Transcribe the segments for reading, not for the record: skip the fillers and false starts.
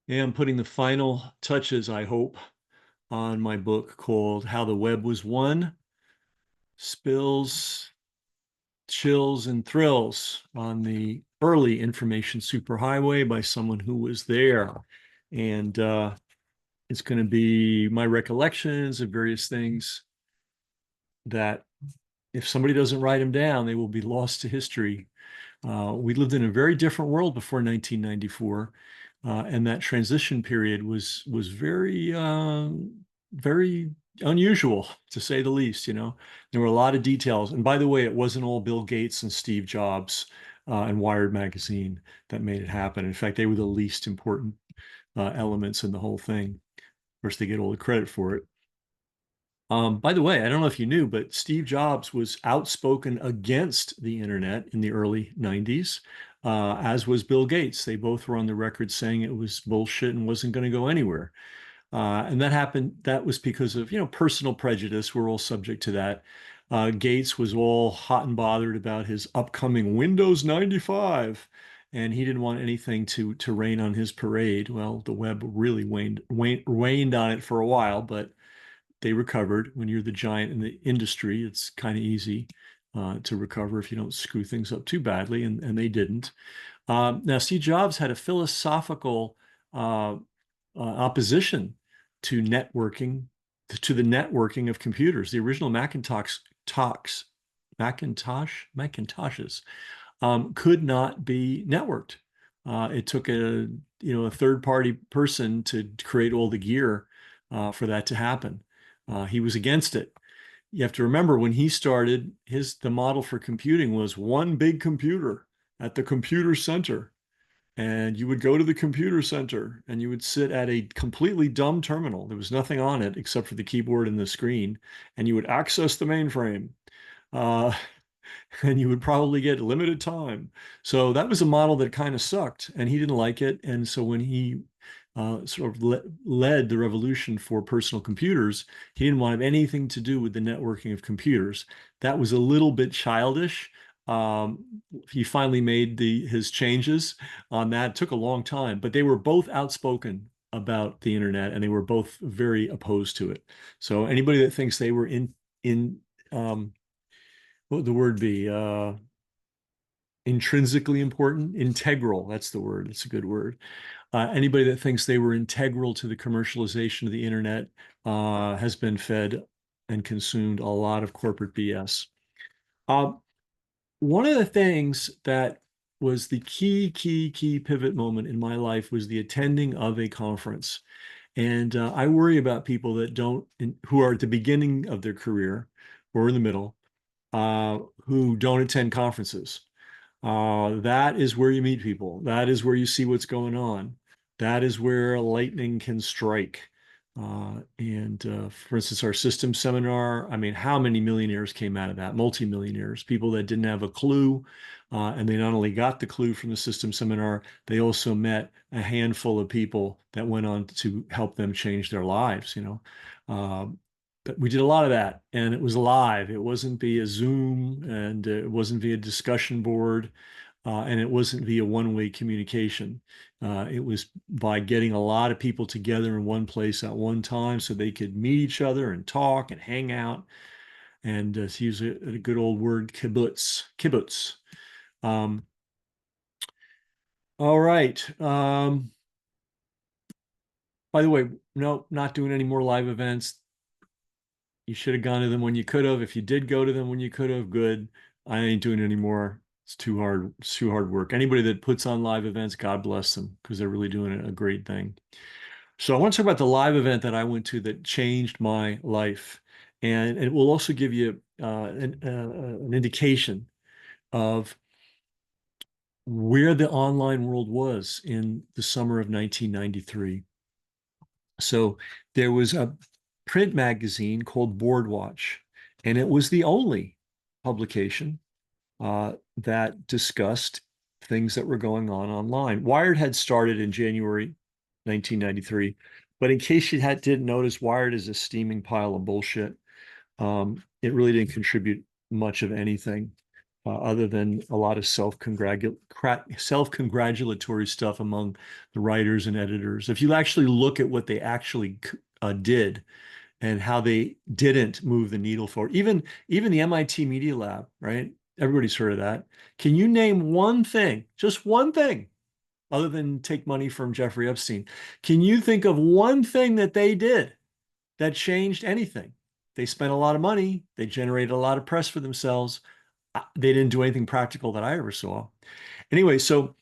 Yeah, I'm putting the final touches, I hope, on my book called How the Web Was Won, Spills, Chills, and Thrills on the early information superhighway by someone who was there. And it's going to be my recollections of various things that if somebody doesn't write them down, they will be lost to history. We lived in a very different world before 1994, and that transition period was very unusual, to say the least. You know, there were a lot of details. And by the way, it wasn't all Bill Gates and Steve Jobs and Wired magazine that made it happen. In fact, they were the least important elements in the whole thing. Of course, they get all the credit for it. By the way, I don't know if you knew, but Steve Jobs was outspoken against the internet in the early 90s, as was Bill Gates. They both were on the record saying it was bullshit and wasn't going to go anywhere. And that happened, that was because of, personal prejudice. We're all subject to that. Gates was all hot and bothered about his upcoming Windows 95, and he didn't want anything to rain on his parade. Well, the web really waned on it for a while, but they recovered. When you're the giant in the industry, it's kind of easy to recover if you don't screw things up too badly, and they didn't. Now, Steve Jobs had a philosophical opposition to networking, to the networking of computers. The original Macintoshes could not be networked. It took a third-party person to create all the gear for that to happen. He was against it. You have to remember when he started, the model for computing was one big computer at the computer center. And you would go to the computer center and you would sit at a completely dumb terminal. There was nothing on it except for the keyboard and the screen, and you would access the mainframe. Uh, and you would probably get limited time. So that was a model that kind of sucked, and he didn't like it. And so when he sort of led the revolution for personal computers, he didn't want to have anything to do with the networking of computers. That was a little bit childish. He finally made his changes on that. It took a long time, but they were both outspoken about the internet, and they were both very opposed to it. So anybody that thinks they were in what would the word be? Intrinsically important, integral. That's the word. It's a good word. Anybody that thinks they were integral to the commercialization of the internet has been fed and consumed a lot of corporate BS. One of the things that was the key pivot moment in my life was the attending of a conference. And I worry about people that who are at the beginning of their career or in the middle, who don't attend conferences. That is where you meet people. That is where you see what's going on. That is where lightning can strike. For instance, our system seminar, I mean, how many millionaires came out of that? Multimillionaires, people that didn't have a clue. And they not only got the clue from the system seminar, they also met a handful of people that went on to help them change their lives, but we did a lot of that, and it was live. It wasn't via Zoom, and it wasn't via discussion board, and it wasn't via one-way communication. It was by getting a lot of people together in one place at one time so they could meet each other and talk and hang out, and to use a good old word, kibbutz. Um, all right. By the way, no, not doing any more live events. You should have gone to them when you could have. If you did go to them when you could have, good. I ain't doing it anymore. It's too hard. It's too hard work. Anybody that puts on live events, God bless them, because they're really doing a great thing. So I want to talk about the live event that I went to that changed my life. And it will also give you an indication of where the online world was in the summer of 1993. So there was a print magazine called Boardwatch, and it was the only publication that discussed things that were going on online. Wired had started in January 1993, but in case you didn't notice, Wired is a steaming pile of bullshit. It really didn't contribute much of anything other than a lot of self-congratulatory stuff among the writers and editors. If you actually look at what they actually did and how they didn't move the needle forward, even the MIT Media Lab, right? Everybody's heard of that. Can you name one thing, just one thing, other than take money from Jeffrey Epstein? Can you think of one thing that they did that changed anything? They spent a lot of money. They generated a lot of press for themselves. They didn't do anything practical that I ever saw. Anyway, so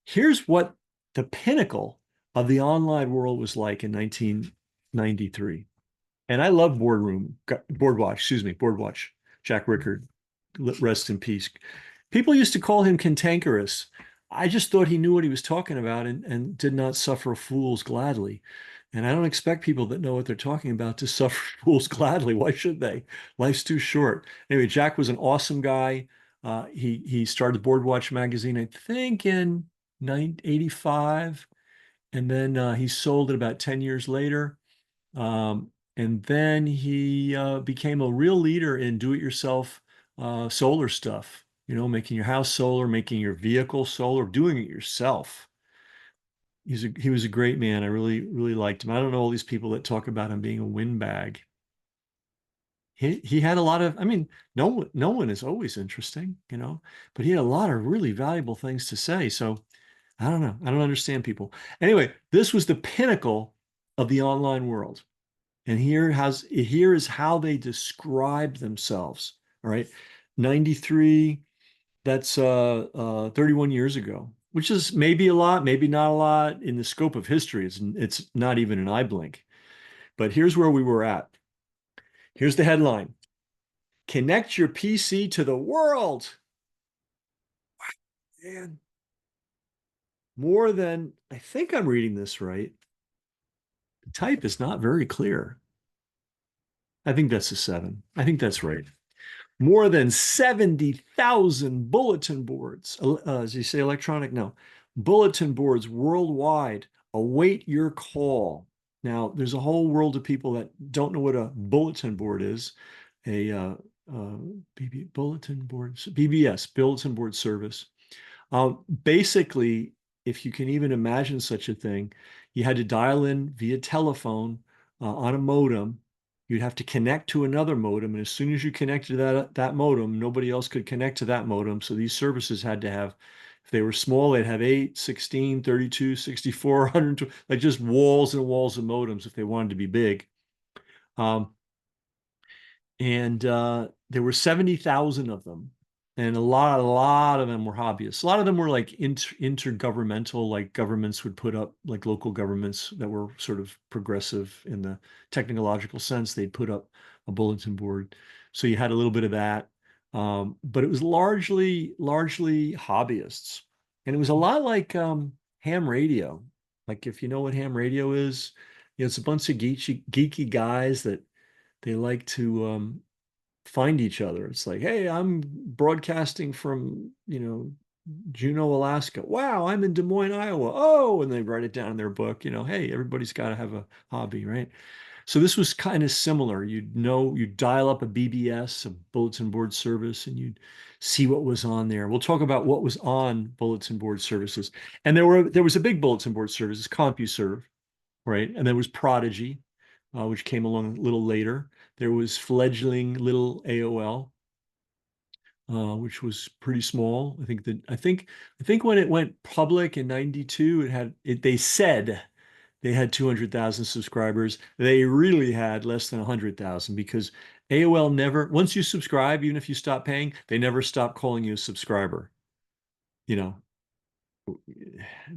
here's what the pinnacle of the online world was like in 1993. And I love Boardwatch, Jack Rickard, rest in peace. People used to call him cantankerous. I just thought he knew what he was talking about and did not suffer fools gladly. And I don't expect people that know what they're talking about to suffer fools gladly. Why should they? Life's too short. Anyway, Jack was an awesome guy. He started Boardwatch magazine, I think, in 1985, and then he sold it about 10 years later. And then he became a real leader in do-it-yourself solar stuff, making your house solar, making your vehicle solar, doing it yourself. He was a great man. I really, really liked him. I don't know all these people that talk about him being a windbag. He had a lot of, I mean, no one is always interesting, but he had a lot of really valuable things to say. So I don't know. I don't understand people. Anyway, this was the pinnacle of the online world. And here is how they described themselves. All right. 93, that's 31 years ago, which is maybe a lot, maybe not a lot in the scope of history. It's not even an eye blink. But here's where we were at. Here's the headline. Connect your PC to the world. Man, more than, I think I'm reading this right. The type is not very clear. I think that's a 7. I think that's right. More than 70,000 bulletin boards, as you say, electronic, no, bulletin boards worldwide await your call. Now, there's a whole world of people that don't know what a bulletin board is. A bulletin boards, BBS, bulletin board service. Basically, if you can even imagine such a thing, you had to dial in via telephone on a modem. You'd have to connect to another modem, and as soon as you connected to that modem, nobody else could connect to that modem. So these services had to have, if they were small, they'd have 8, 16, 32, 64, 120, like just walls and walls of modems if they wanted to be big. And there were 70,000 of them. And a lot of them were hobbyists. A lot of them were like intergovernmental, like governments would put up, like local governments that were sort of progressive in the technological sense. They'd put up a bulletin board. So you had a little bit of that. But it was largely hobbyists. And it was a lot like ham radio. Like if you know what ham radio is, it's a bunch of geeky guys that they like to find each other. It's like, hey, I'm broadcasting from, Juneau, Alaska. Wow, I'm in Des Moines, Iowa. Oh, and they write it down in their book, hey, everybody's got to have a hobby, right? So this was kind of similar. You'd dial up a BBS, a bulletin board service, and you'd see what was on there. We'll talk about what was on bulletin board services. And there was a big bulletin board service, CompuServe, right? And there was Prodigy, which came along a little later. There was fledgling little AOL, which was pretty small. I think when it went public in '92, they said they had 200,000 subscribers. They really had less than 100,000 because AOL never, once you subscribe, even if you stop paying, they never stop calling you a subscriber. You know,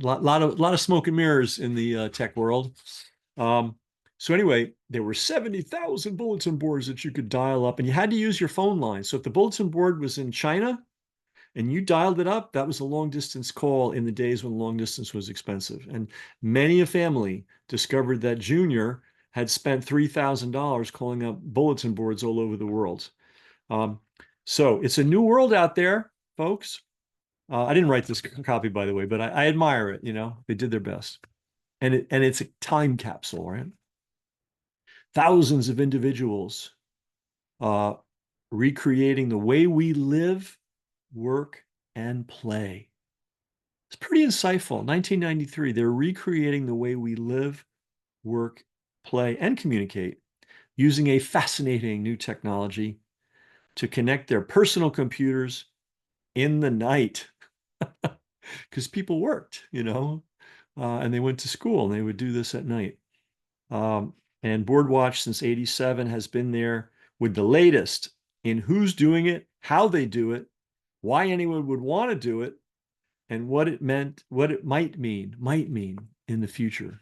lot of smoke and mirrors in the tech world. Um, so anyway, there were 70,000 bulletin boards that you could dial up, and you had to use your phone line. So if the bulletin board was in China and you dialed it up, that was a long distance call in the days when long distance was expensive. And many a family discovered that Junior had spent $3,000 calling up bulletin boards all over the world. Um, so it's a new world out there, folks. I didn't write this copy, by the way, but I admire it. They did their best, and it's a time capsule, right? Thousands of individuals uh, recreating the way we live, work, and play. It's pretty insightful. 1993, they're recreating the way we live, work, play, and communicate using a fascinating new technology to connect their personal computers in the night because people worked, and they went to school and they would do this at night. Um, and Boardwatch since 87 has been there with the latest in who's doing it, how they do it, why anyone would want to do it, and what it meant, what it might mean in the future.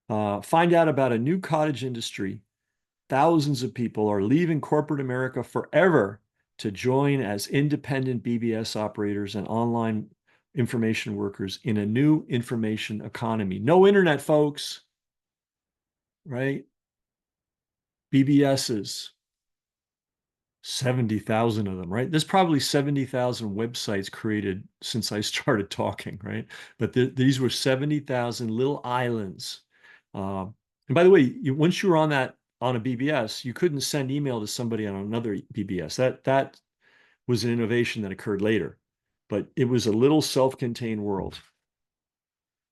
Find out about a new cottage industry. Thousands of people are leaving corporate America forever to join as independent BBS operators and online information workers in a new information economy. No internet, folks, right? BBSs, 70,000 of them, right? There's probably 70,000 websites created since I started talking, right? But these were 70,000 little islands. And by the way, once you were on a BBS, you couldn't send email to somebody on another BBS. That was an innovation that occurred later, but it was a little self-contained world.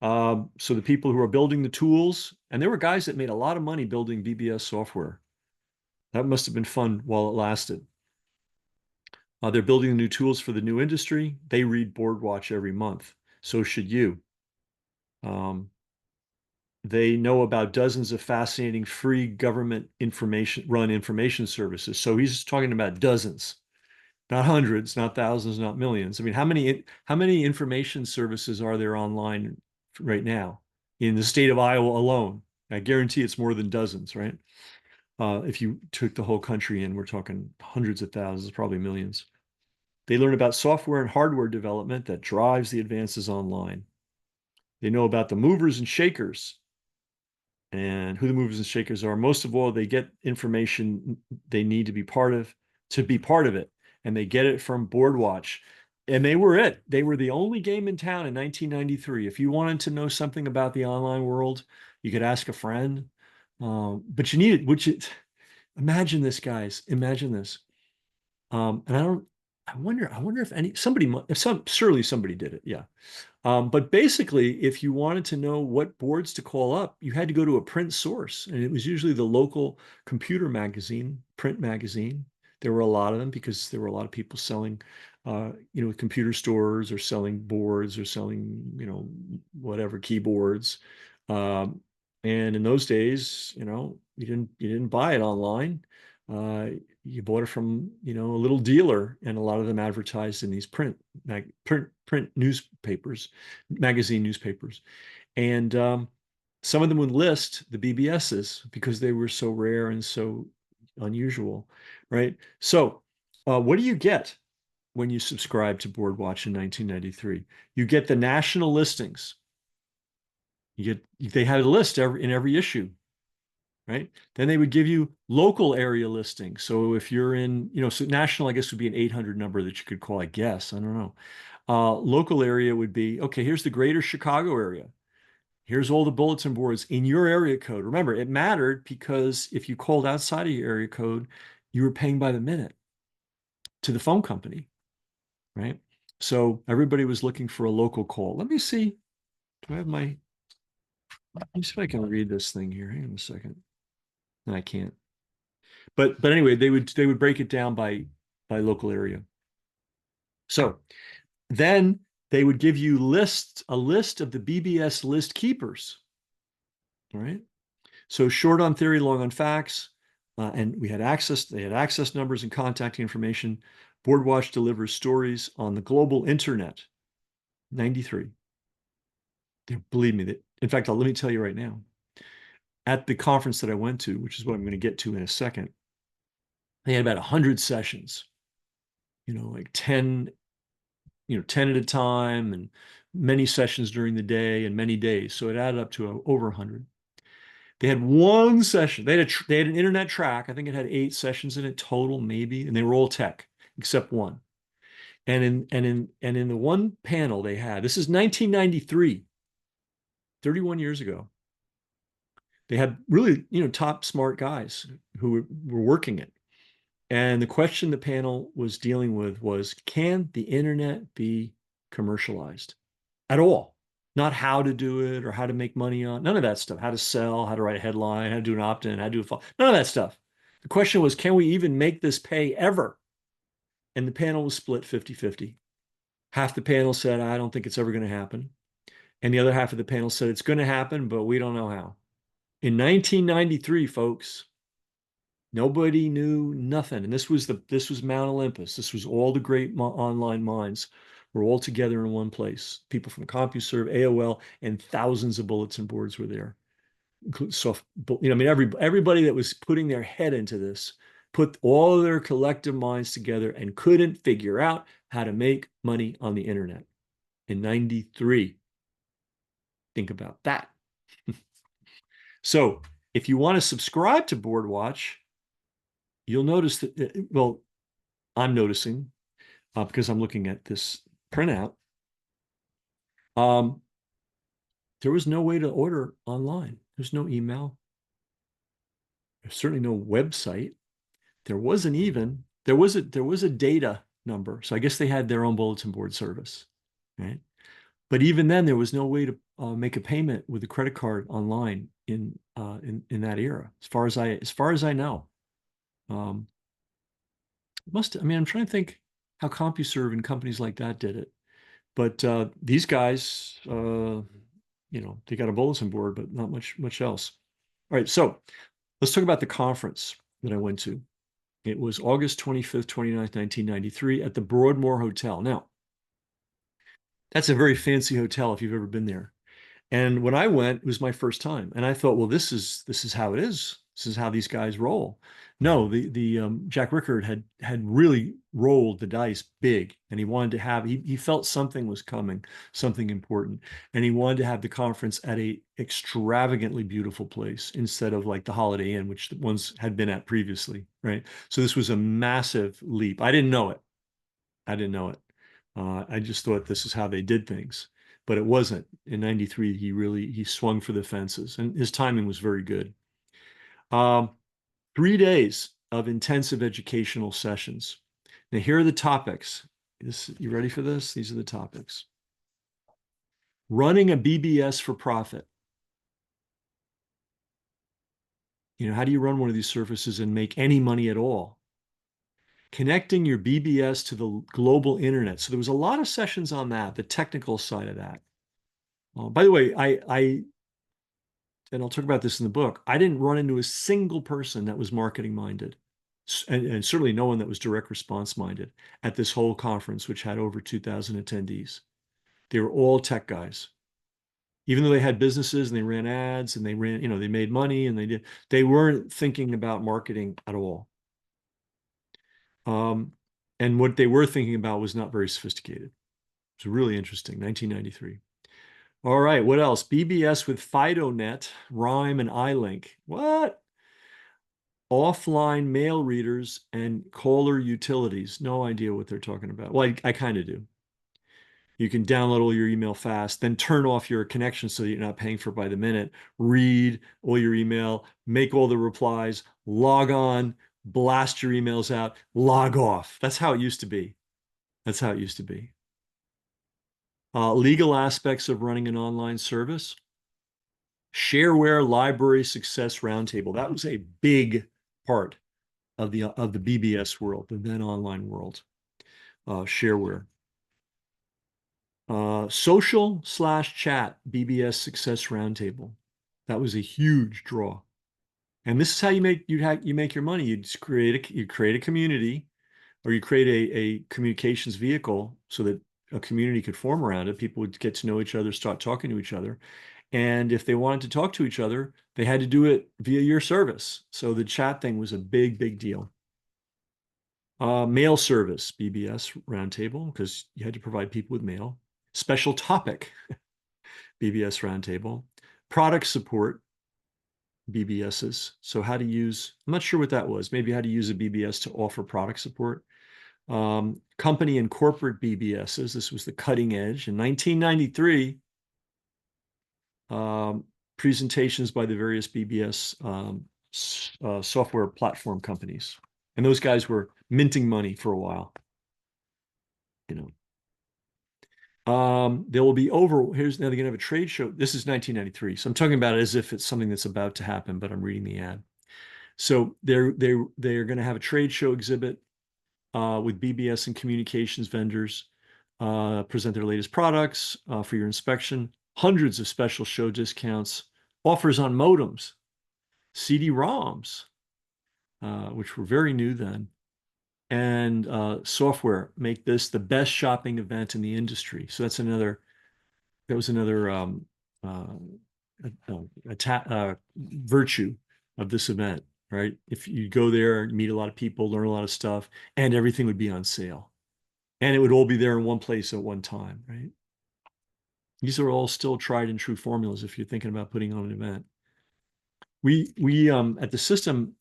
So the people who are building the tools, and there were guys that made a lot of money building BBS software. That must have been fun while it lasted. They're building the new tools for the new industry. They read Boardwatch every month. So should you. Um, they know about dozens of fascinating free government run information services. So he's talking about dozens, not hundreds, not thousands, not millions. I mean, how many information services are there online right now in the state of Iowa alone? I guarantee it's more than dozens, right? If you took the whole country in, we're talking hundreds of thousands, probably millions. They learn about software and hardware development that drives the advances online. They know about the movers and shakers and who the movers and shakers are. Most of all, they get information they need to be part of it. And they get it from Boardwatch. And they were it. They were the only game in town in 1993. If you wanted to know something about the online world, you could ask a friend. But you needed, imagine this, guys. Imagine this. And I wonder surely somebody did it. Yeah. But basically, if you wanted to know what boards to call up, you had to go to a print source, and it was usually the local computer magazine, print magazine. There were a lot of them because there were a lot of people selling, computer stores or selling boards or selling, whatever keyboards. Um, and in those days, you didn't buy it online. Uh, you bought it from, a little dealer, and a lot of them advertised in these print newspapers, magazine newspapers. And some of them would list the BBSs because they were so rare and so unusual, right? So, what do you get when you subscribe to Boardwatch in 1993? You get the national listings. They had a list in every issue, right? Then they would give you local area listings. So if you're in, so national, I guess would be an 800 number that you could call, I guess. I don't know. Local area would be, okay, here's the greater Chicago area. Here's all the bulletin boards in your area code. Remember, it mattered because if you called outside of your area code, you were paying by the minute to the phone company, right? So everybody was looking for a local call. Let me see. Do I have let me see if I can read this thing here. Hang on a second. No, I can't. But anyway, they would break it down by local area. So then they would give you a list of the BBS list keepers. All right. So short on theory, long on facts. And they had access numbers and contact information. Boardwatch delivers stories on the global internet. 93. Believe me, in fact, let me tell you right now, at the conference that I went to, which is what I'm going to get to in a second, they had about 100 sessions, like 10 10 at a time, and many sessions during the day and many days. So it added up to over 100. They had one session. They had an internet track. I think it had 8 sessions in it total, maybe, and they were all tech except one. And in the one panel they had, this is 1993, 31 years ago. They had really, top smart guys who were working it. And the question the panel was dealing with was, can the internet be commercialized at all? Not how to do it or how to make money on, none of that stuff. How to sell, how to write a headline, how to do an opt-in, how to do a fall. None of that stuff. The question was, can we even make this pay ever? And the panel was split 50-50. Half the panel said, I don't think it's ever going to happen. And the other half of the panel said, it's going to happen, but we don't know how. In 1993, folks, nobody knew nothing. And this was Mount Olympus. This was all the great online minds were all together in one place. People from CompuServe, AOL, and thousands of bulletin boards were there. Soft, I mean, everybody that was putting their head into this put all of their collective minds together and couldn't figure out how to make money on the internet in 93. Think about that. So if you want to subscribe to Boardwatch, you'll notice that, well, I'm noticing because I'm looking at this printout, um, there was no way to order online. There's no email. There's certainly no website. There was a data number. So I guess they had their own bulletin board service, right? But even then, there was no way to make a payment with a credit card online in that era, as far as I know. Um, I mean, I'm trying to think how CompuServe and companies like that did it. But these guys, they got a bulletin board, but not much else. All right, so let's talk about the conference that I went to. It was August 25th, 29th, 1993 at the Broadmoor Hotel. Now, that's a very fancy hotel if you've ever been there. And when I went, it was my first time, and I thought, well, this is how it is. This is how these guys roll. No, the Jack Rickard had really rolled the dice big, and he wanted to have he felt something was coming, something important, and he wanted to have the conference at a extravagantly beautiful place instead of like the Holiday Inn, which the ones had been at previously, right? So this was a massive leap. I didn't know it. I didn't know it. I just thought this is how they did things, but it wasn't. In '93, he swung for the fences, and his timing was very good. Um, 3 days of intensive educational sessions. Now, here are the topics. You ready for this? These are the topics. Running a BBS for profit. How do you run one of these services and make any money at all? Connecting your BBS to the global internet. So there was a lot of sessions on that, the technical side of that. By the way, and I'll talk about this in the book, I didn't run into a single person that was marketing minded, and certainly no one that was direct response minded at this whole conference, which had over 2,000 attendees. They were all tech guys. Even though they had businesses and they ran ads and they made money and they weren't thinking about marketing at all. And what they were thinking about was not very sophisticated. It was really interesting, 1993. All right, what else? BBS with FidoNet, Rhyme, and iLink. What? Offline mail readers and caller utilities. No idea what they're talking about. Well, I kind of do. You can download all your email fast, then turn off your connection so that you're not paying for it by the minute, read all your email, make all the replies, log on, blast your emails out, log off. That's how it used to be. That's how it used to be. Legal aspects of running an online service. Shareware Library Success Roundtable. That was a big part of the BBS world, the then online world. Shareware. Social/chat BBS Success Roundtable. That was a huge draw. And this is how you make your money. You create a community, or you create a communications vehicle so that a community could form around it. People would get to know each other, start talking to each other. And if they wanted to talk to each other, they had to do it via your service. So the chat thing was a big, big deal. Mail service, BBS roundtable, because you had to provide people with mail. Special topic, BBS roundtable. Product support. BBSs. So how to use, I'm not sure what that was. Maybe how to use a BBS to offer product support. Company and corporate BBSs. This was the cutting edge. In 1993, um, presentations by the various BBS software platform companies. And those guys were minting money for a while, you know. There will be over, here's now they're going to have a trade show. This is 1993. So I'm talking about it as if it's something that's about to happen, but I'm reading the ad. So they're going to have a trade show exhibit with BBS and communications vendors, present their latest products for your inspection, hundreds of special show discounts, offers on modems, CD-ROMs, which were very new then, and software make this the best shopping event in the industry. So that was another uh, virtue of this event, right? If you go there, meet a lot of people, learn a lot of stuff, and everything would be on sale. And it would all be there in one place at one time, right? These are all still tried and true formulas if you're thinking about putting on an event. We at the system,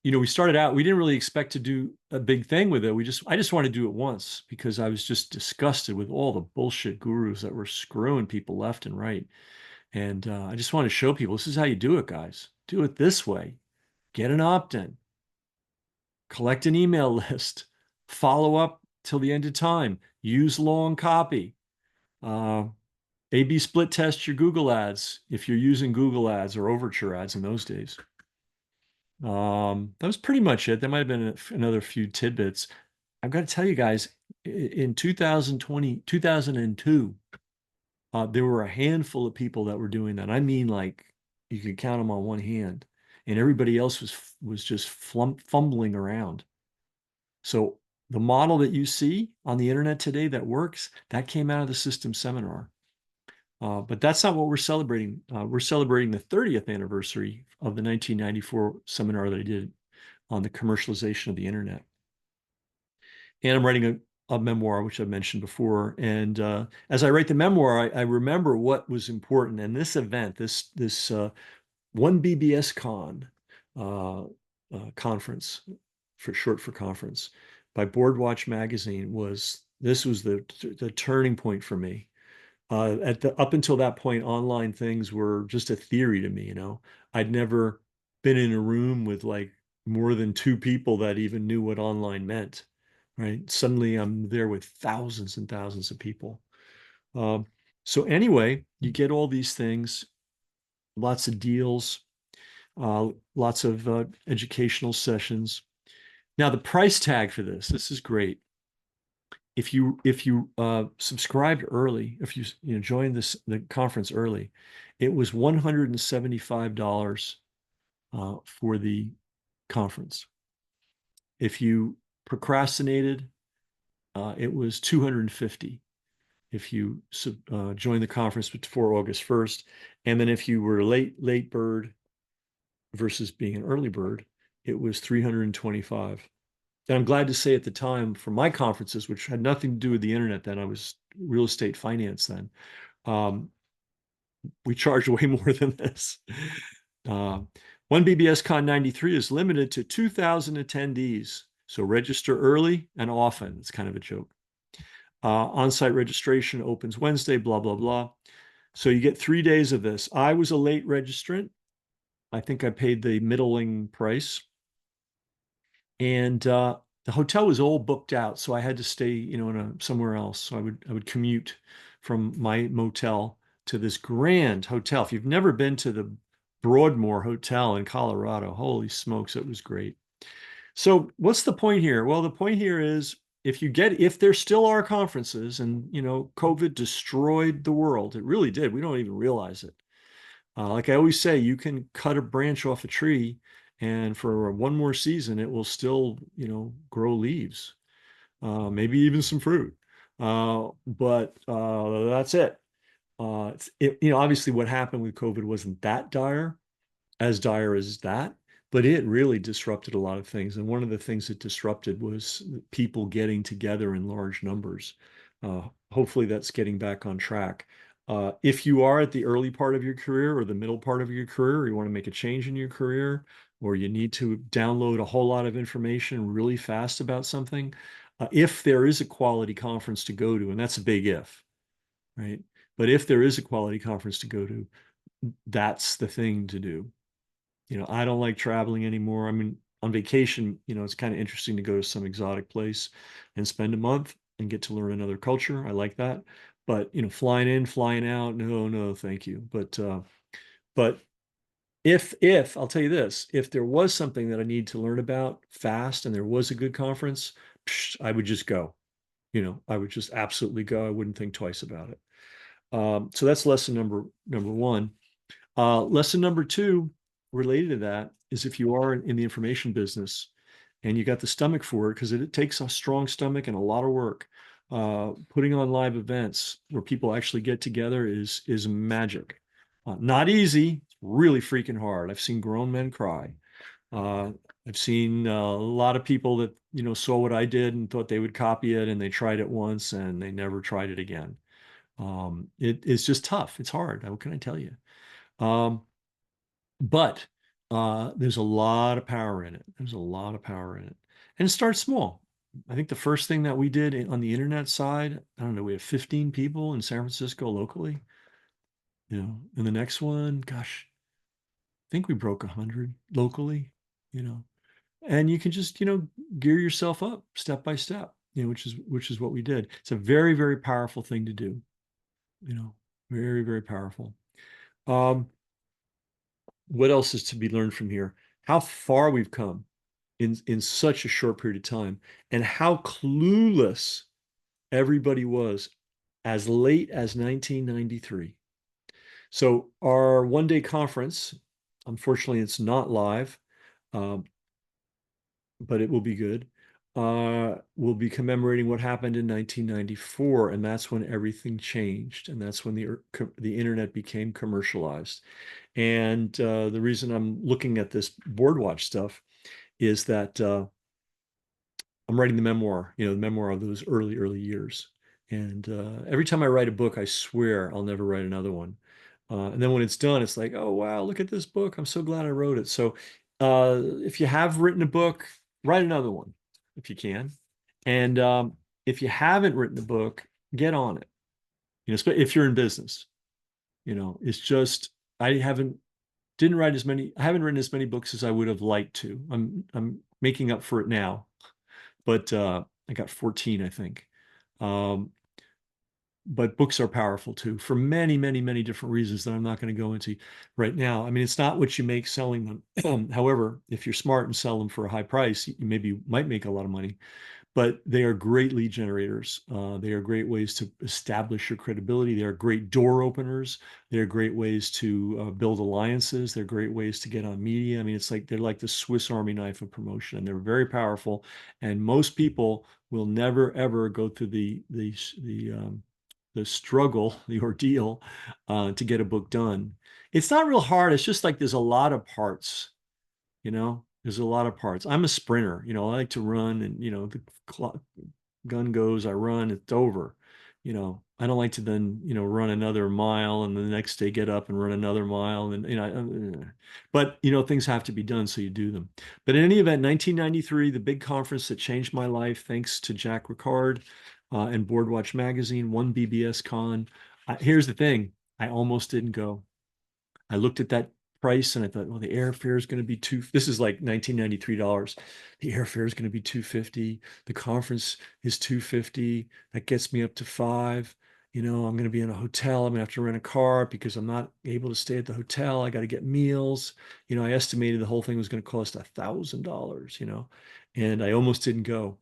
we started out, we didn't really expect to do a big thing with it. I just wanted to do it once because I was just disgusted with all the bullshit gurus that were screwing people left and right. And I just want to show people this is how you do it, guys. Do it this way. Get an opt-in, collect an email list, follow up till the end of time, use long copy, A/B split test your Google ads if you're using Google ads or Overture ads in those days. That was pretty much it. There might have been another few tidbits. I've got to tell you guys, in 2020, 2002, there were a handful of people that were doing that. I mean, like you could count them on one hand, and everybody else was just fumbling around. So the model that you see on the internet today that works, that came out of the system seminar. But that's not what we're celebrating. We're celebrating the 30th anniversary of the 1994 seminar that I did on the commercialization of the internet. And I'm writing a memoir, which I've mentioned before. And as I write the memoir, I remember what was important. And this event, this one BBSCon conference, for short for conference, by Boardwatch magazine was the turning point for me. Up until that point, online things were just a theory to me, I'd never been in a room with like more than two people that even knew what online meant, right? Suddenly I'm there with thousands and thousands of people. Um, so anyway, you get all these things, lots of deals, lots of educational sessions. Now the price tag for this is great. If you subscribed early, if you joined the conference early, it was $175 for the conference. If you procrastinated, it was $250 if you joined the conference before August 1st. And then if you were late bird versus being an early bird, it was $325. And I'm glad to say at the time for my conferences, which had nothing to do with the internet then, I was real estate finance then, um, we charged way more than this. Uh, one BBSCon 93 is limited to 2,000 attendees. So register early and often. It's kind of a joke. On-site registration opens Wednesday, blah, blah, blah. So you get 3 days of this. I was a late registrant. I think I paid the middling price. And the hotel was all booked out, so I had to stay, somewhere else. So I would commute from my motel to this grand hotel. If you've never been to the Broadmoor Hotel in Colorado, holy smokes, it was great. So what's the point here? Well, the point here is if there still are conferences and, COVID destroyed the world, it really did. We don't even realize it. Like I always say, you can cut a branch off a tree and for one more season, it will still, grow leaves, maybe even some fruit. But that's it. Obviously what happened with COVID wasn't that as dire as that, but it really disrupted a lot of things. And one of the things it disrupted was people getting together in large numbers. Hopefully that's getting back on track. If you are at the early part of your career or the middle part of your career, or you want to make a change in your career, or you need to download a whole lot of information really fast about something, if there is a quality conference to go to, and that's a big if, right? But if there is a quality conference to go to, that's the thing to do. I don't like traveling anymore. I mean, on vacation, it's kind of interesting to go to some exotic place and spend a month and get to learn another culture. I like that. But, flying in, flying out, no, no, thank you. But if I'll tell you this, if there was something that I need to learn about fast and there was a good conference, I would just go. I would just absolutely go. I wouldn't think twice about it. So that's lesson number one. Lesson number two, related to that, is if you are in the information business and you got the stomach for it, because it takes a strong stomach and a lot of work. Putting on live events where people actually get together is magic. Not easy, it's really freaking hard. I've seen grown men cry. Uh, I've seen a lot of people that saw what I did and thought they would copy it, and they tried it once and they never tried it again. It's just tough. It's hard. What can I tell you? Um, but there's a lot of power in it. There's a lot of power in it. And it starts small. I think the first thing that we did on the internet side, I don't know, we have 15 people in San Francisco locally. And the next one, gosh, I think we broke 100 locally, you know. And you can just, gear yourself up step by step, which is what we did. It's a very, very powerful thing to do, you know, very, very powerful. Um, what else is to be learned from here? How far we've come in such a short period of time, and how clueless everybody was as late as 1993. So our one-day conference, unfortunately, it's not live, um, but it will be good. We'll be commemorating what happened in 1994, and that's when everything changed, and that's when the internet became commercialized. And the reason I'm looking at this Boardwatch stuff is that I'm writing the memoir, the memoir of those early, early years. And every time I write a book, I swear I'll never write another one. And then when it's done, it's like, oh, wow, look at this book. I'm so glad I wrote it. So if you have written a book, write another one if you can. And if you haven't written a book, get on it. If you're in business, it's just, I haven't didn't write as many, I haven't written as many books as I would have liked to. I'm making up for it now, but I got 14, I think. Um, but books are powerful too for many, many, many different reasons that I'm not going to go into right now. I mean, it's not what you make selling them. However, if you're smart and sell them for a high price, you maybe might make a lot of money, but they are great lead generators. They are great ways to establish your credibility. They are great door openers. They're great ways to build alliances. They're great ways to get on media. I mean, it's like they're like the Swiss Army knife of promotion, and they're very powerful. And most people will never ever go through the struggle, the ordeal, to get a book done. It's not real hard. It's just like there's a lot of parts. There's a lot of parts. I'm a sprinter. I like to run, and the clock gun goes, I run, it's over. I don't like to then run another mile and the next day get up and run another mile, and but things have to be done, so you do them. But in any event, 1993, the big conference that changed my life, thanks to Jack Ricard and Boardwatch magazine, one BBSCon. Here's the thing, I almost didn't go. I looked at that price and I thought, well, the airfare is going to be this is like $1993. The airfare is going to be 250. The conference is 250. That gets me up to five. I'm going to be in a hotel. I'm going to have to rent a car because I'm not able to stay at the hotel. I got to get meals. I estimated the whole thing was going to cost $1,000, and I almost didn't go.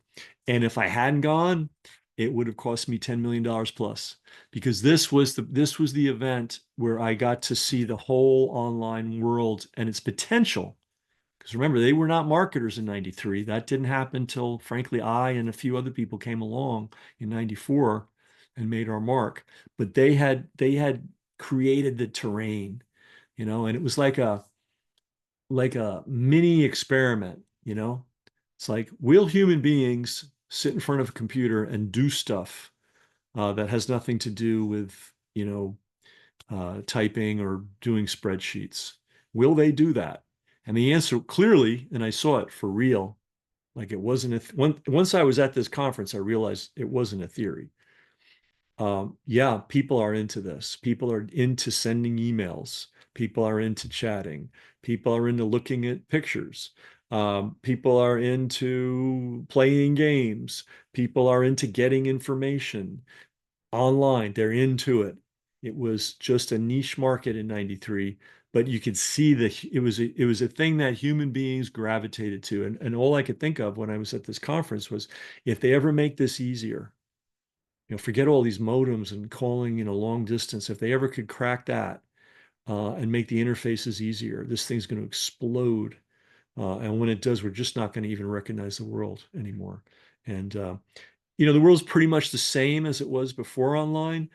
And if I hadn't gone, it would have cost me $10 million plus, because this was the event where I got to see the whole online world and its potential. Because remember, they were not marketers in 93. That didn't happen until, frankly, I and a few other people came along in 94 and made our mark. But they had created the terrain, and it was like a mini experiment. It's like, will human beings sit in front of a computer and do stuff that has nothing to do with, typing or doing spreadsheets. Will they do that? And the answer clearly, and I saw it for real, like it wasn't once I was at this conference, I realized it wasn't a theory. Yeah, people are into this. People are into sending emails. People are into chatting. People are into looking at pictures. People are into playing games. People are into getting information online. They're into it. It was just a niche market in 93, but you could see that it was a thing that human beings gravitated to. And all I could think of when I was at this conference was if they ever make this easier, forget all these modems and calling, long distance. If they ever could crack that and make the interfaces easier, this thing's going to explode. And when it does, we're just not going to even recognize the world anymore. And the world's pretty much the same as it was before online,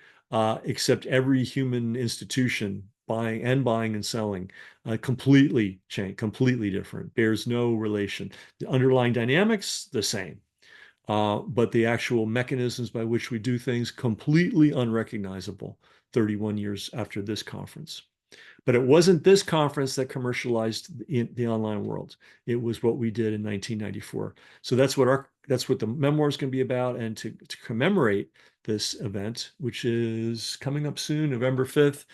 except every human institution buying and selling completely changed, completely different, bears no relation. The underlying dynamics, the same. But the actual mechanisms by which we do things completely unrecognizable 31 years after this conference. But it wasn't this conference that commercialized the online world. It was what we did in 1994. So that's what the memoir is going to be about. And to commemorate this event, which is coming up soon, November 5th,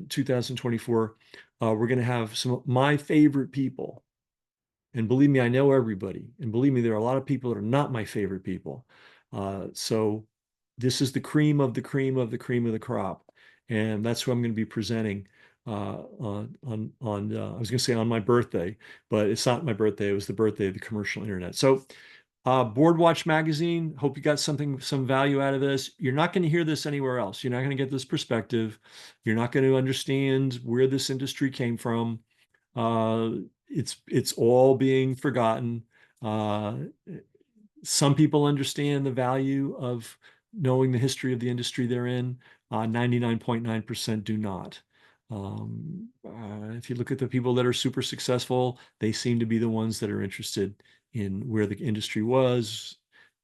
2024, we're going to have some of my favorite people. And believe me, I know everybody. And believe me, there are a lot of people that are not my favorite people. So this is the cream of the cream of the cream of the crop. And that's who I'm going to be presenting I was going to say on my birthday, but it's not my birthday. It was the birthday of the commercial internet. So Boardwatch magazine, hope you got some value out of this. You're not going to hear this anywhere else. You're not going to get this perspective. You're not going to understand where this industry came from. Uh, it's all being forgotten. Uh, some people understand the value of knowing the history of the industry they're in. 99.9% do not. If you look at the people that are super successful, they seem to be the ones that are interested in where the industry was,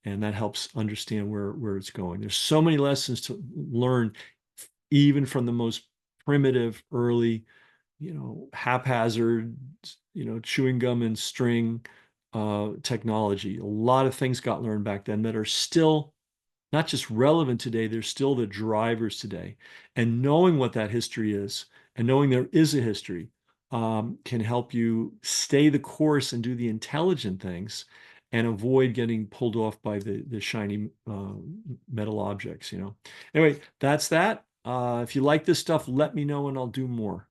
and that helps understand where it's going. There's so many lessons to learn, even from the most primitive, early, haphazard, chewing gum and string technology. A lot of things got learned back then that are still not just relevant today, they're still the drivers today. And knowing what that history is and knowing there is a history can help you stay the course and do the intelligent things and avoid getting pulled off by the shiny metal objects. Anyway, that's that. If you like this stuff, let me know and I'll do more.